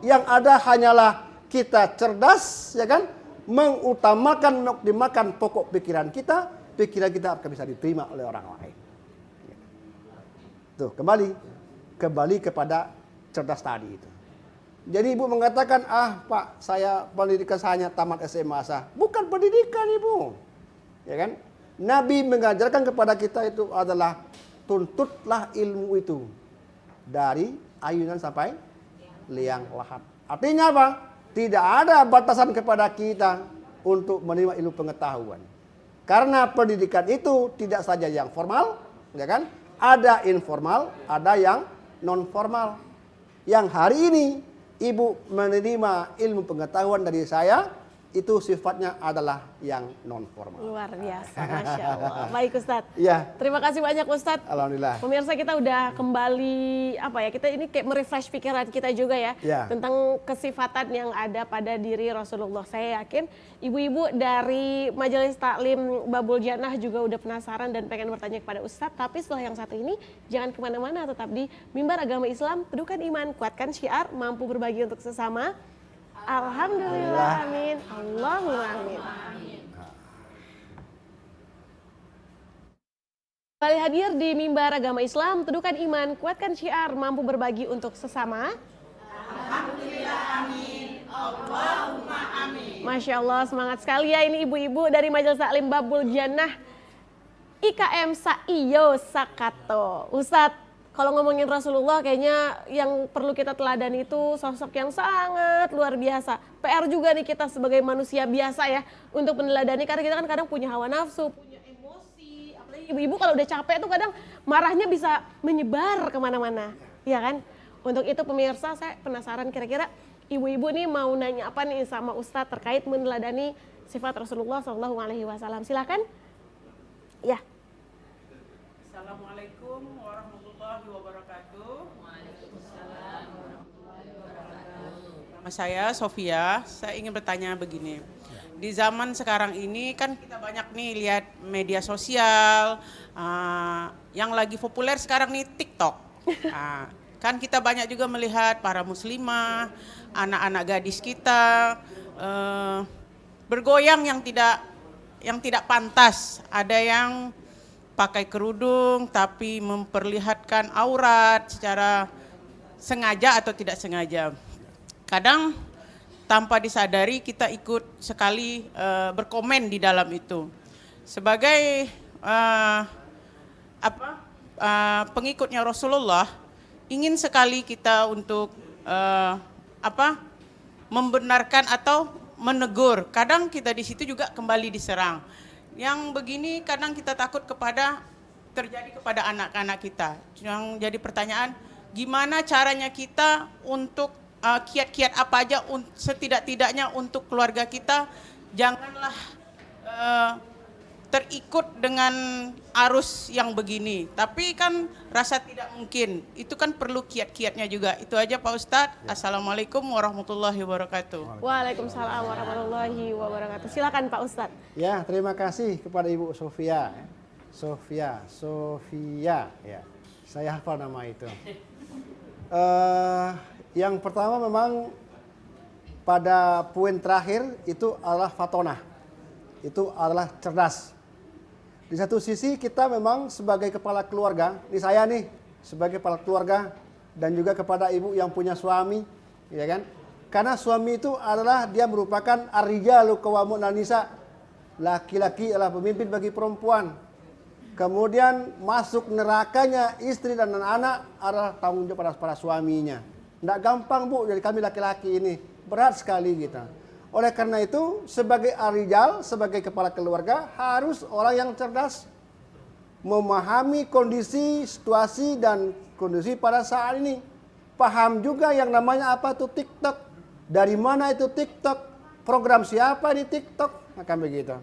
Yang ada hanyalah kita cerdas, ya kan? Mengutamakan, mengoptimalkan pokok pikiran kita akan bisa diterima oleh orang lain. Tuh, kembali kepada cerdas tadi itu. Jadi ibu mengatakan, Pak, saya pendidikan saya hanya tamat SMA sah. Bukan pendidikan ibu, ya kan? Nabi mengajarkan kepada kita itu adalah tuntutlah ilmu itu dari ayunan sampai liang lahat. Artinya apa? Tidak ada batasan kepada kita untuk menerima ilmu pengetahuan. Karena pendidikan itu tidak saja yang formal, ya kan? Ada informal, ada yang non formal. Yang hari ini ibu menerima ilmu pengetahuan dari saya, itu sifatnya adalah yang non formal. Luar biasa, Masya Allah. Baik Ustadz. Ya. Terima kasih banyak Ustadz. Alhamdulillah. Pemirsa, kita udah kembali kita ini kayak merefresh pikiran kita juga ya, tentang kesifatan yang ada pada diri Rasulullah. Saya yakin ibu-ibu dari Majelis Taklim Babul Jannah juga udah penasaran dan pengen bertanya kepada Ustadz. Tapi setelah yang satu ini jangan kemana-mana, tetap di Mimbar Agama Islam, teduhkan iman, kuatkan syiar, mampu berbagi untuk sesama. Alhamdulillah, amin. Allahumma amin. Kembali hadir di Mimbar Agama Islam, teduhkan iman, kuatkan syiar, mampu berbagi untuk sesama. Alhamdulillah, amin. Allahumma amin. Masya Allah, semangat sekali ya ini ibu-ibu dari Majelis Taklim Babul Jannah IKM Saiyo Sakato. Ustadz, kalau ngomongin Rasulullah kayaknya yang perlu kita teladani itu sosok yang sangat luar biasa. PR juga nih kita sebagai manusia biasa ya untuk meneladani, karena kita kan kadang punya hawa nafsu, punya emosi. Apalagi ibu-ibu kalau udah capek tuh kadang marahnya bisa menyebar kemana-mana, ya kan? Untuk itu pemirsa, saya penasaran kira-kira ibu-ibu nih mau nanya apa nih sama Ustadz terkait meneladani sifat Rasulullah SAW. Silakan. Ya. Assalamualaikum warahmatullahi wabarakatuh. Waalaikumsalam warahmatullahi wabarakatuh. Nama saya Sofia. Saya ingin bertanya begini. Di zaman sekarang ini kan kita banyak nih lihat media sosial, yang lagi populer sekarang nih TikTok. Kan kita banyak juga melihat para muslimah, anak-anak gadis kita bergoyang yang tidak pantas. Ada yang pakai kerudung tapi memperlihatkan aurat secara sengaja atau tidak sengaja. Kadang tanpa disadari kita ikut sekali berkomen di dalam itu. Sebagai pengikutnya Rasulullah, ingin sekali kita untuk membenarkan atau menegur. Kadang kita di situ juga kembali diserang. Yang begini kadang kita takut terjadi kepada anak-anak kita. Yang jadi pertanyaan, gimana caranya kita untuk kiat-kiat apa aja setidak-tidaknya untuk keluarga kita, janganlah terikut dengan arus yang begini. Tapi kan rasa tidak mungkin, itu kan perlu kiat-kiatnya juga. Itu aja Pak Ustadz. Assalamualaikum warahmatullahi wabarakatuh. Waalaikumsalam warahmatullahi wabarakatuh. Silakan Pak Ustadz. Ya, terima kasih kepada Ibu Sofia. Sofia, ya. Saya hafal nama itu. Yang pertama memang pada poin terakhir itu adalah fatonah. Itu adalah cerdas. Di satu sisi kita memang sebagai kepala keluarga, ini saya nih sebagai kepala keluarga dan juga kepada ibu yang punya suami, ya kan? Karena suami itu adalah dia merupakan ar-rijalu qawwamun 'alan nisa. Laki-laki adalah pemimpin bagi perempuan. Kemudian masuk nerakanya istri dan anak-anak adalah tanggung jawab para suaminya. Tidak gampang Bu, jadi kami laki-laki ini berat sekali kita. Oleh karena itu, sebagai ar-rijal, sebagai kepala keluarga, harus orang yang cerdas. Memahami kondisi, situasi, dan kondisi pada saat ini. Paham juga yang namanya apa itu TikTok. Dari mana itu TikTok. Program siapa di TikTok. Akan begitu.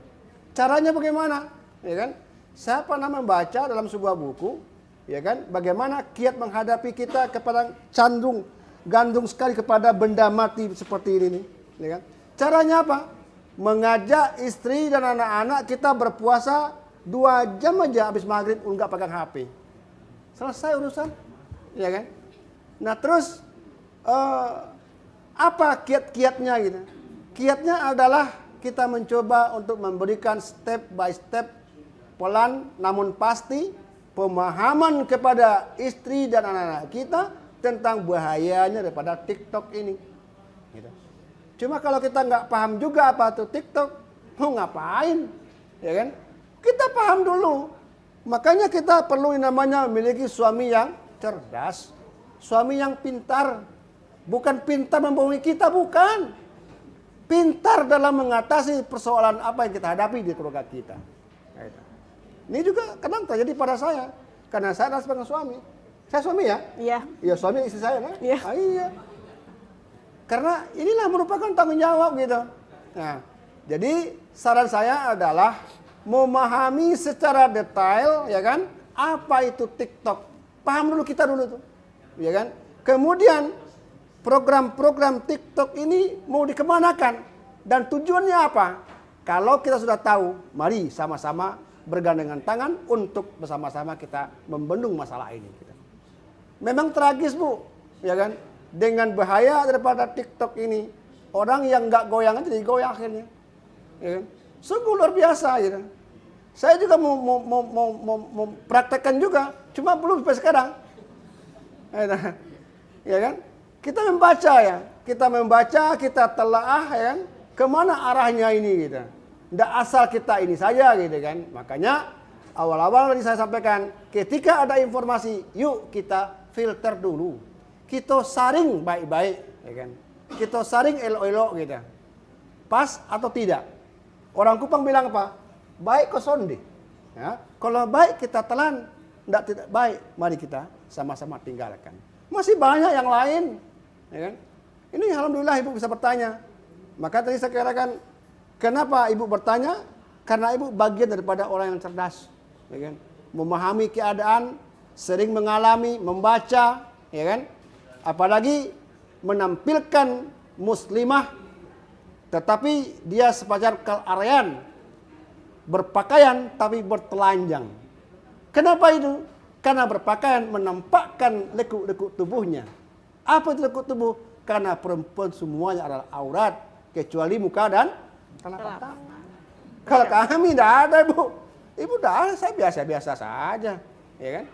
Caranya bagaimana? Ya kan? Saya pernah membaca dalam sebuah buku. Ya kan? Bagaimana kiat menghadapi kita kepada gandung sekali kepada benda mati seperti ini. Ya kan? Caranya apa? Mengajak istri dan anak-anak kita berpuasa 2 jam aja habis maghrib enggak pegang HP. Selesai urusan. Ya kan? Nah terus Apa kiat-kiatnya gitu? Kiatnya adalah kita mencoba untuk memberikan step by step, pelan namun pasti, pemahaman kepada istri dan anak-anak kita tentang bahayanya daripada TikTok ini. Gitu. Cuma kalau kita nggak paham juga apa itu TikTok, mau ngapain? Ya kan? Kita paham dulu. Makanya kita perlu yang namanya memiliki suami yang cerdas, suami yang pintar. Bukan pintar membohongi kita, bukan. Pintar dalam mengatasi persoalan apa yang kita hadapi di keluarga kita. Ini juga kadang terjadi pada saya. Karena saya adalah sebagai suami. Saya suami ya? Iya. Iya, suami istri saya kan? Iya. Iya. Karena inilah merupakan tanggung jawab gitu. Nah, jadi saran saya adalah memahami secara detail, ya kan, apa itu TikTok. Paham dulu kita dulu tuh, ya kan. Kemudian program-program TikTok ini mau dikemanakan dan tujuannya apa? Kalau kita sudah tahu, mari sama-sama bergandengan tangan untuk bersama-sama kita membendung masalah ini. Memang tragis Bu, ya kan? Dengan bahaya daripada TikTok ini, orang yang nggak goyang aja jadi goyang akhirnya, ya kan? Sungguh luar biasa, gitu. Saya juga mau praktekkan juga, cuma belum sampai sekarang. Ya kan? Kita membaca, kita telaah, ya kan? Kemana arahnya ini, gitu. Nggak asal kita ini saja, gitu kan? Makanya awal-awal tadi saya sampaikan, ketika ada informasi, yuk kita filter dulu, kita saring baik-baik, ya kan? Kita saring elok-elok, gitu. Pas atau tidak? Orang Kupang bilang apa? Baik kok sonde. Ya, kalau baik kita telan, tidak baik, mari kita sama-sama tinggalkan. Masih banyak yang lain, ya kan? Ini alhamdulillah ibu bisa bertanya. Maka tadi saya katakan, kenapa ibu bertanya? Karena ibu bagian daripada orang yang cerdas, ya kan? Memahami keadaan, sering mengalami, membaca, ya kan? Apalagi menampilkan muslimah tetapi dia sepajar kal-aryan, berpakaian tapi bertelanjang. Kenapa itu? Karena berpakaian menampakkan lekuk-lekuk tubuhnya. Apa itu lekuk tubuh? Karena perempuan semuanya adalah aurat, kecuali muka dan telapak tangan. Kalau kami tidak ada, Bu. Ibu tidak ada, saya biasa-biasa saja, ya kan?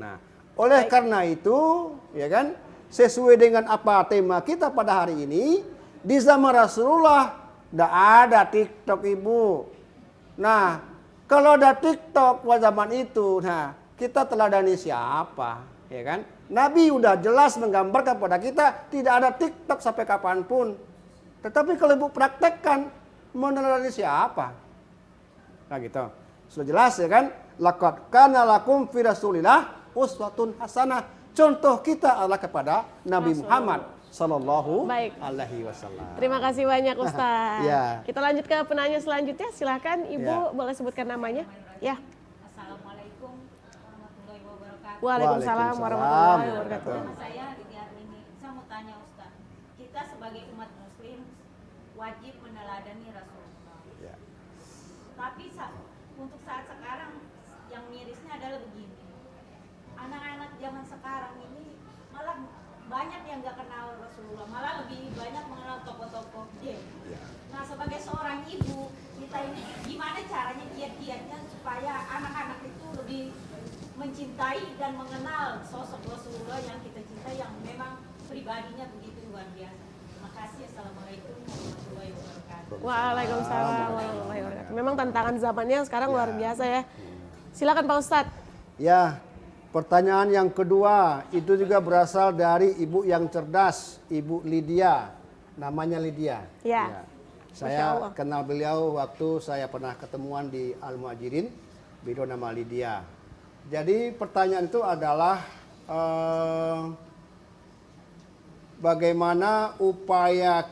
Nah, oleh karena itu, ya kan, sesuai dengan apa tema kita pada hari ini, di zaman Rasulullah tidak ada TikTok, Ibu. Nah, kalau ada TikTok pada zaman itu, nah kita teladani siapa, ya kan? Nabi udah jelas menggambarkan pada kita tidak ada TikTok sampai kapanpun. Tetapi kalau Ibu praktekkan, meneladani siapa? Nah gitu. Sudah jelas, ya kan? Laqad kana lakum fi Rasulillah uswatun hasanah. Contoh kita adalah kepada Nabi Muhammad Sallallahu Alaihi Wasallam. Terima kasih banyak Ustaz. Ya. Kita lanjut ke penanya selanjutnya. Silakan Ibu boleh sebutkan namanya. Ya. Assalamualaikum warahmatullahi wabarakatuh. Waalaikumsalam warahmatullahi wabarakatuh. Nama saya Lydia ini. Saya mau tanya Ustaz. Kita sebagai umat Muslim wajib meneladani Rasulullah. Ya. Tapi untuk saat sekarang yang mirisnya adalah begini. Anak-anak zaman sekarang ini malah banyak yang nggak kenal Rasulullah, malah lebih banyak mengenal tokoh-tokoh game. Nah, sebagai seorang ibu, kita ini gimana caranya kiat-kiatnya supaya anak-anak itu lebih mencintai dan mengenal sosok Rasulullah yang kita cintai, yang memang pribadinya begitu luar biasa. Terima kasih. Assalamualaikum warahmatullahi wabarakatuh. Waalaikumsalam warahmatullahi wabarakatuh. Memang tantangan zamannya sekarang luar biasa ya. Silakan Pak Ustadz. Ya. Pertanyaan yang kedua itu juga berasal dari ibu yang cerdas, Ibu Lydia, namanya Lydia. Ya. Saya kenal beliau waktu saya pernah ketemuan di Al-Muhajirin, beliau nama Lydia. Jadi pertanyaan itu adalah bagaimana upaya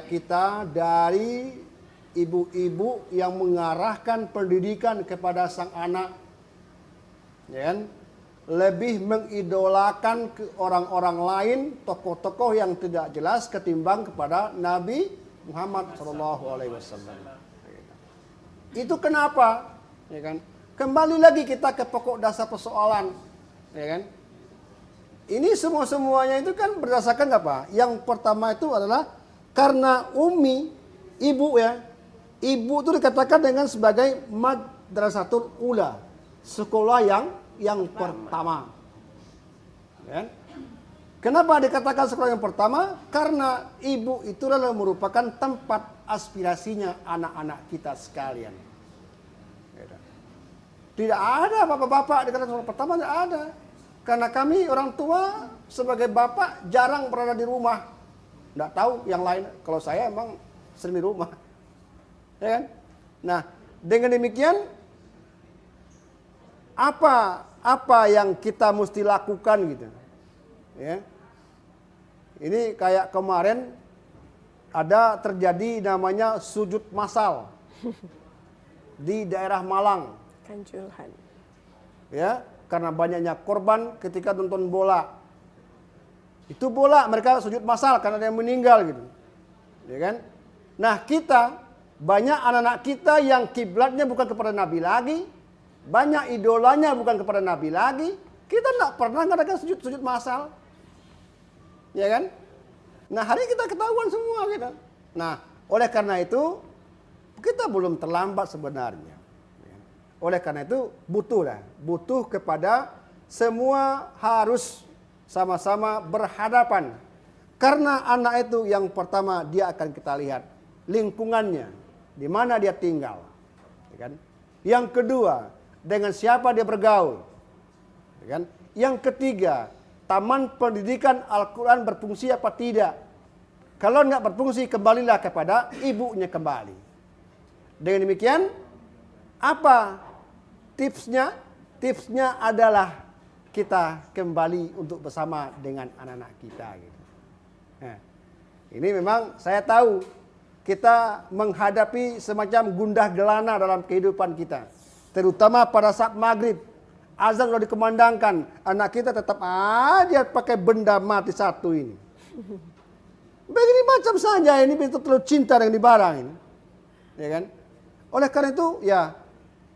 kita dari ibu-ibu yang mengarahkan pendidikan kepada sang anak, ya kan? Lebih mengidolakan ke orang-orang lain, tokoh-tokoh yang tidak jelas ketimbang kepada Nabi Muhammad SAW. Itu kenapa? Ya kan? Kembali lagi kita ke pokok dasar persoalan, ya kan? ini semuanya itu kan berdasarkan apa? Yang pertama itu adalah karena ummi, ibu ya. Ibu itu dikatakan dengan sebagai madrasatul ula, sekolah yang pertama. Ya. Kenapa dikatakan sekolah yang pertama? Karena ibu itu adalah merupakan tempat aspirasinya anak-anak kita sekalian. Tidak ada bapak-bapak dikatakan sekolah pertama, tidak ada. Karena kami orang tua sebagai bapak jarang berada di rumah. Nggak tahu yang lain. Kalau saya emang sering di rumah. Ya kan? Nah, dengan demikian apa yang kita mesti lakukan gitu. Ya. Ini kayak kemarin ada terjadi namanya sujud massal di daerah Malang. Kanjuruhan. Ya, karena banyaknya korban ketika nonton bola. Itu bola mereka sujud massal karena ada yang meninggal gitu. Ya kan? Nah, kita banyak anak-anak kita yang kiblatnya bukan kepada Nabi lagi, banyak idolanya bukan kepada Nabi lagi. Kita tidak pernah mengadakan sujud massal. Ya kan? Nah, hari kita ketahuan semua kita. Nah, oleh karena itu kita belum terlambat sebenarnya. Oleh karena itu butuh kepada semua harus sama-sama berhadapan. Karena anak itu yang pertama dia akan kita lihat lingkungannya, di mana dia tinggal. Ya kan? Yang kedua, dengan siapa dia bergaul. Ya kan? Yang ketiga, taman pendidikan Al-Quran berfungsi apa tidak. Kalau nggak berfungsi, kembalilah kepada ibunya kembali. Dengan demikian, apa tipsnya? Tipsnya adalah kita kembali untuk bersama dengan anak-anak kita. Gitu. Nah, ini memang saya tahu kita menghadapi semacam gundah gelana dalam kehidupan kita. Terutama pada saat maghrib. Azan sudah dikumandangkan. Anak kita tetap aja pakai benda mati satu ini. Begini macam saja ini betul terlalu cinta dengan di barang ini. Ya kan? Oleh karena itu ya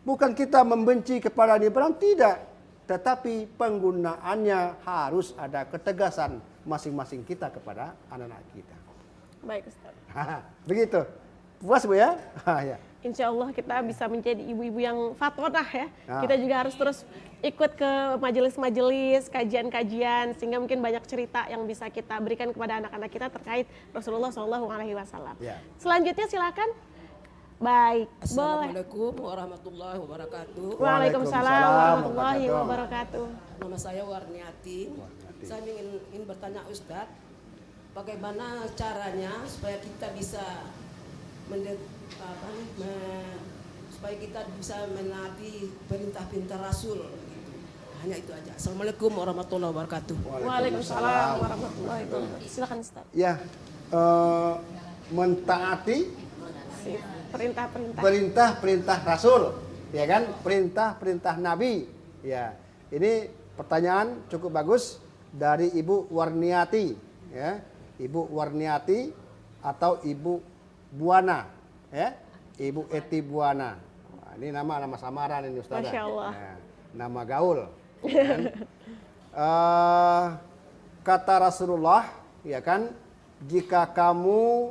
bukan kita membenci kepada di barang, tidak. Tetapi penggunaannya harus ada ketegasan masing-masing kita kepada anak-anak kita. Baik Ustaz. Begitu. Puas Bu ya? Ya. Insya Allah kita bisa menjadi ibu-ibu yang fatonah ya. Nah. Kita juga harus terus ikut ke majelis-majelis, kajian-kajian, sehingga mungkin banyak cerita yang bisa kita berikan kepada anak-anak kita terkait Rasulullah SAW. Ya. Selanjutnya silakan. Baik, boleh. Assalamualaikum warahmatullahi wabarakatuh. Waalaikumsalam warahmatullahi wabarakatuh. Nama saya Warniati. Saya ingin bertanya Ustadz, bagaimana caranya supaya kita bisa supaya kita bisa menaati perintah-perintah Rasul. Hanya itu aja. Assalamualaikum warahmatullahi wabarakatuh. Waalaikumsalam warahmatullahi wabarakatuh. Silakan Ustaz. Ya, mentaati perintah-perintah Rasul, ya kan? Perintah-perintah Nabi. Ya, ini pertanyaan cukup bagus dari Ibu Warniati, ya. Ibu Warniati atau Ibu Buana, ya. Ibu Eti Buana. Wah, ini nama samaran ini Ustazah. Masya Allah. Ya, nama gaul. Ya kan? Kata Rasulullah, ya kan? Jika kamu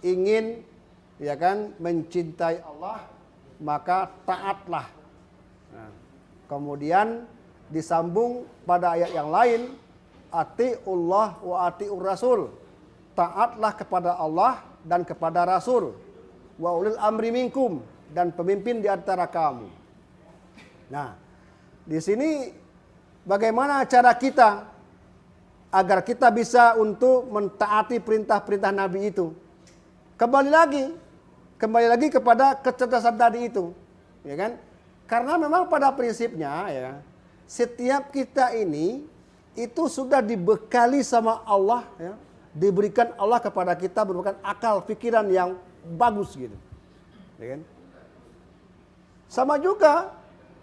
ingin, ya kan, mencintai Allah, maka taatlah. Nah, kemudian disambung pada ayat yang lain, atiullah wa atiur rasul. Taatlah kepada Allah dan kepada Rasul. Wa ulil amri minkum, dan pemimpin di antara kamu. Nah, di sini bagaimana cara kita agar kita bisa untuk mentaati perintah-perintah Nabi itu? Kembali lagi kepada kecerdasan tadi itu, ya kan? Karena memang pada prinsipnya ya, setiap kita ini itu sudah dibekali sama Allah, ya, diberikan Allah kepada kita merupakan akal pikiran yang bagus gitu, ya kan? Sama juga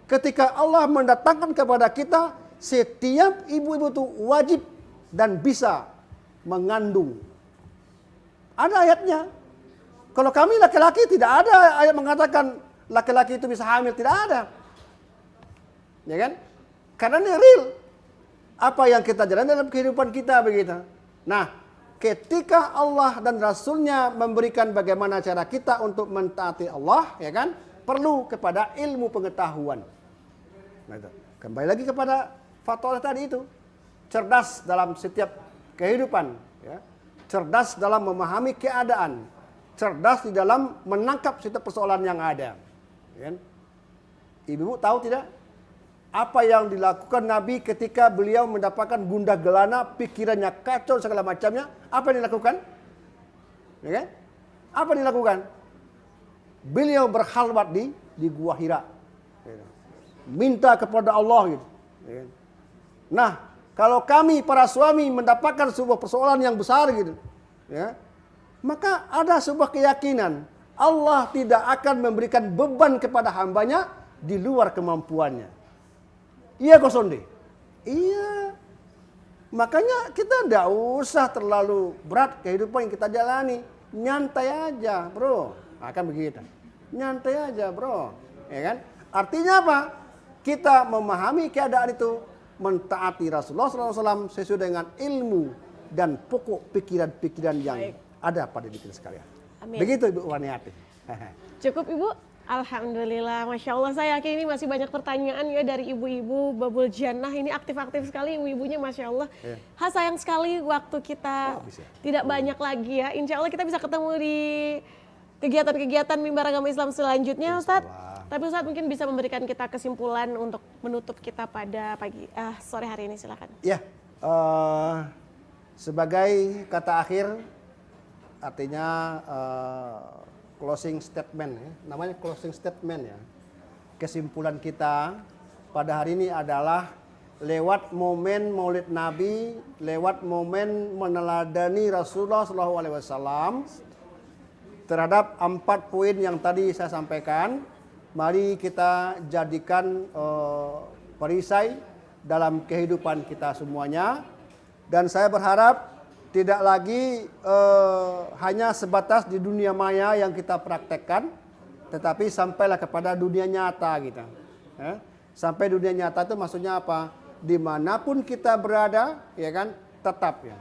ketika Allah mendatangkan kepada kita, setiap ibu-ibu itu wajib dan bisa mengandung. Ada ayatnya. Kalau kami laki-laki tidak ada ayat mengatakan laki-laki itu bisa hamil, tidak ada. Ya kan? Karena ini real. apa yang kita jalani dalam kehidupan kita begitu. Nah, ketika Allah dan Rasulnya memberikan bagaimana cara kita untuk mentaati Allah, ya kan, perlu kepada ilmu pengetahuan. Nah, itu. Kembali lagi kepada fatwa tadi itu, cerdas dalam setiap kehidupan, ya. Cerdas dalam memahami keadaan, cerdas di dalam menangkap setiap persoalan yang ada. Ya kan? Ibu tahu tidak apa yang dilakukan Nabi ketika beliau mendapatkan gundah gelana, pikirannya kacau segala macamnya? Apa yang dilakukan? Ya kan? Apa yang dilakukan? Beliau berkhalwat di Gua Hira, minta kepada Allah gitu. Ya kan? Nah, kalau kami para suami mendapatkan sebuah persoalan yang besar gitu, ya, maka ada sebuah keyakinan Allah tidak akan memberikan beban kepada hambanya di luar kemampuannya. Iya kosonde. Iya. Makanya kita tidak usah terlalu berat kehidupan yang kita jalani. Nyantai aja, bro. Akan begitu. Nyantai aja, bro. Ya kan? Artinya apa? Kita memahami keadaan itu, mentaati Rasulullah SAW sesuai dengan ilmu dan pokok pikiran-pikiran yang ada pada diri kita sekalian. Amin. Begitu Ibu Waniati. Cukup Ibu? Alhamdulillah, Masya Allah, saya yakin ini masih banyak pertanyaan ya dari ibu-ibu Babul Jannah. Ini aktif-aktif sekali ibu-ibunya, Masya Allah. Ha, sayang sekali waktu kita tidak banyak lagi ya. Insya Allah kita bisa ketemu di kegiatan-kegiatan Mimbar Agama Islam selanjutnya, Ustadz. Tapi Ustadz mungkin bisa memberikan kita kesimpulan untuk menutup kita pada sore hari ini, silakan. Ya, sebagai kata akhir, artinya closing statement, ya. Namanya closing statement ya. Kesimpulan kita pada hari ini adalah lewat momen Maulid Nabi, lewat momen meneladani Rasulullah SAW terhadap 4 poin yang tadi saya sampaikan. Mari kita jadikan perisai dalam kehidupan kita semuanya. Dan saya berharap tidak lagi hanya sebatas di dunia maya yang kita praktekkan, tetapi sampailah kepada dunia nyata kita. Sampai dunia nyata itu maksudnya apa? Dimanapun kita berada, ya kan, tetap ya.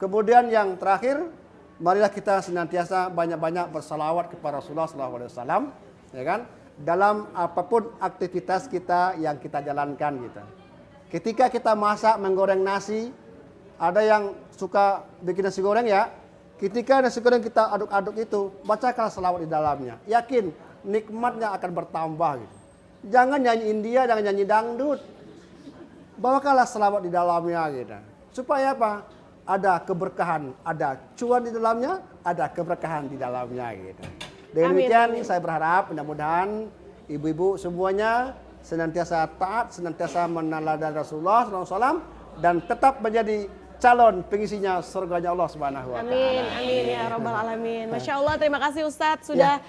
Kemudian yang terakhir, marilah kita senantiasa banyak-banyak bersalawat kepada Rasulullah SAW, ya kan, dalam apapun aktivitas kita yang kita jalankan gitu. Ketika kita masak menggoreng nasi, ada yang suka bikin nasi goreng ya. Ketika nasi goreng kita aduk-aduk itu, bacakanlah selawat di dalamnya. Yakin nikmatnya akan bertambah gitu. Jangan nyanyi India, jangan nyanyi dangdut. Bawakanlah selawat di dalamnya gitu. Supaya apa? Ada keberkahan, ada cuan di dalamnya, ada keberkahan di dalamnya gitu. Dengan demikian saya berharap mudah-mudahan ibu-ibu semuanya senantiasa taat, senantiasa meneladani Rasulullah SAW dan tetap menjadi calon pengisinya surganya Allah Subhanahu wa taala. Amin, amin ya rabbal alamin. Masya Allah, terima kasih Ustadz sudah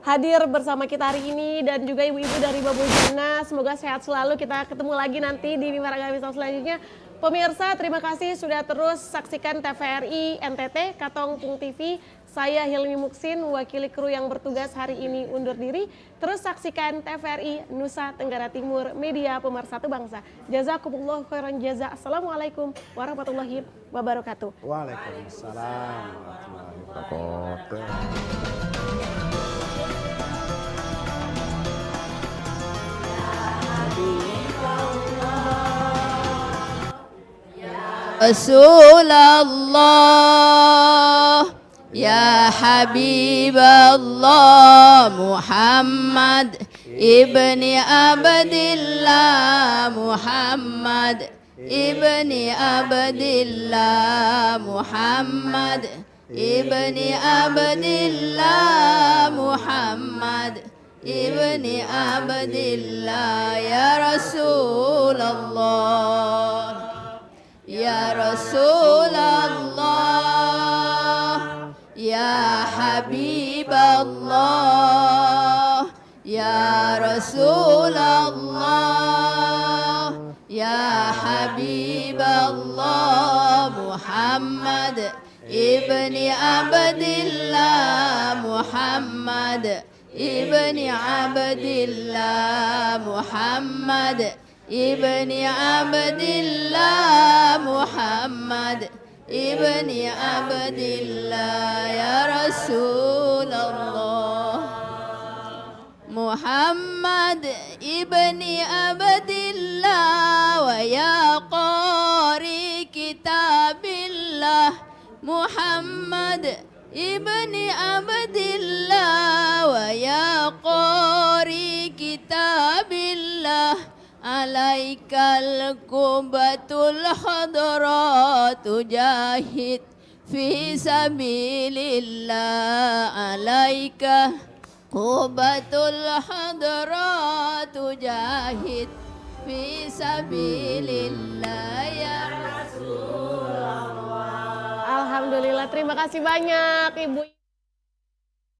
hadir bersama kita hari ini dan juga ibu-ibu dari Babul Jannah. Semoga sehat selalu. Kita ketemu lagi nanti di Mimbar Agama Islam selanjutnya. Pemirsa, terima kasih sudah terus saksikan TVRI NTT Katong.TV. Saya Hilmi Muksin, wakili kru yang bertugas hari ini undur diri. Terus saksikan TVRI Nusa Tenggara Timur, media pemersatu bangsa. Jazakumullah khairan jaza. Assalamualaikum warahmatullahi wabarakatuh. Waalaikumsalam warahmatullahi wabarakatuh. Rasulullah ya Habibullah Muhammad ibni Abdillah Muhammad ibni Abdillah Muhammad ibni Abdillah Muhammad ibni Abdillah ya Rasulullah ya Rasulullah ya Habibullah ya Rasulullah ya Habibullah Muhammad ibni Abdillah Muhammad ibni Abdillah Muhammad ibni Abdillah Muhammad ibni Abdillah ya Rasulullah Muhammad ibni Abdillah wa ya qari kitabillah Muhammad ibni Abdillah wa ya qari kitabillah alaikal kubatul hadratu jahid fi sabilillah alaika kubatul hadratu jahid fi sabilillah ya Alhamdulillah, terima kasih banyak Ibu.